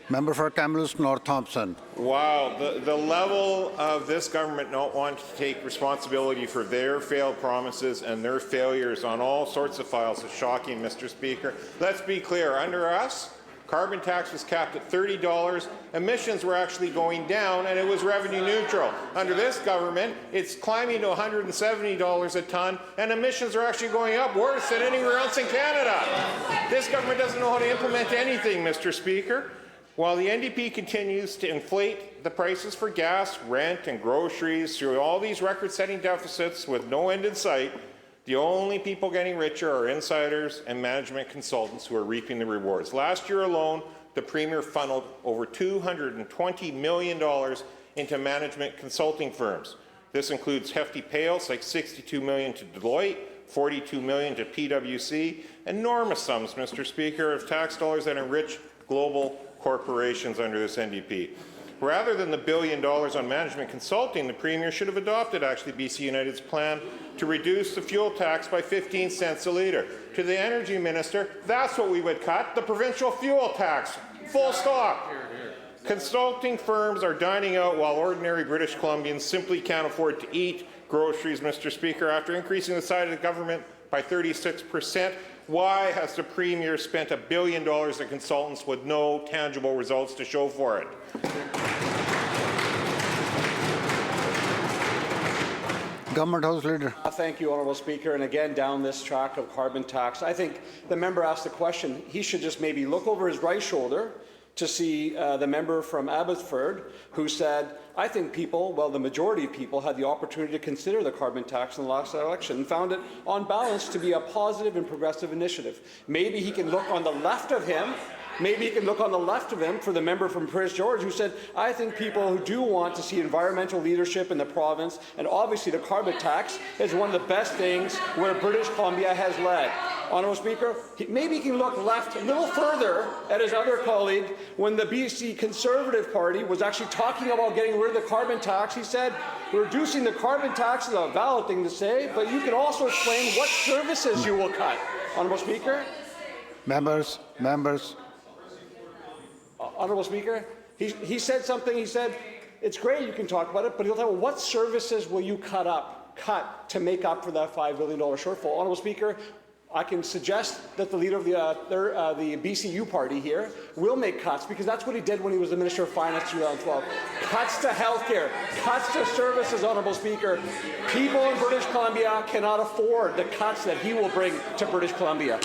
Member for Kamloops North Thompson. Wow, the level of this government not wanting to take responsibility for their failed promises and their failures on all sorts of files is shocking, Mr. Speaker. Let's be clear, under us, carbon tax was capped at $30, emissions were actually going down, and it was revenue neutral. Under this government, it's climbing to $170 a tonne, and emissions are actually going up worse than anywhere else in Canada. This government doesn't know how to implement anything, Mr. Speaker. While the NDP continues to inflate the prices for gas, rent, and groceries through all these record-setting deficits with no end in sight, the only people getting richer are insiders and management consultants who are reaping the rewards. Last year alone, the Premier funneled over $220 million into management consulting firms. This includes hefty payouts like $62 million to Deloitte, $42 million to PwC, enormous sums, Mr. Speaker, of tax dollars that enrich global corporations under this NDP. Rather than the $1 billion on management consulting, the Premier should have adopted BC United's plan to reduce the fuel tax by 15 cents a litre. To the Energy Minister, that's what we would cut, the provincial fuel tax. Full stop. Consulting firms are dining out while ordinary British Columbians simply can't afford to eat groceries, Mr. Speaker. After increasing the size of the government by 36%, why has the Premier spent $1 billion on consultants with no tangible results to show for it? Government House Leader. Thank you, Honourable Speaker. And again, down this track of carbon tax, I think the member asked the question. He should just maybe look over his right shoulder to see the member from Abbotsford who said, I think people, well, the majority of people had the opportunity to consider the carbon tax in the last election and found it, on balance, to be a positive and progressive initiative. Maybe he can look on the left of him. Maybe he can look on the left of him for the member from Prince George who said, I think people who do want to see environmental leadership in the province, and obviously the carbon tax is one of the best things where British Columbia has led. Honourable Speaker, maybe he can look left a little further at his other colleague when the BC Conservative Party was actually talking about getting rid of the carbon tax. He said, reducing the carbon tax is a valid thing to say, but you can also explain what services you will cut. Honourable Speaker? Members. Honourable Speaker, he said something. He said, it's great you can talk about it, but he'll tell you what services will you cut to make up for that $5 billion shortfall. Honourable Speaker, I can suggest that the leader of the BCU party here will make cuts, because that's what he did when he was the Minister of Finance in 2012. Cuts to healthcare, cuts to services, Honourable Speaker. People in British Columbia cannot afford the cuts that he will bring to British Columbia.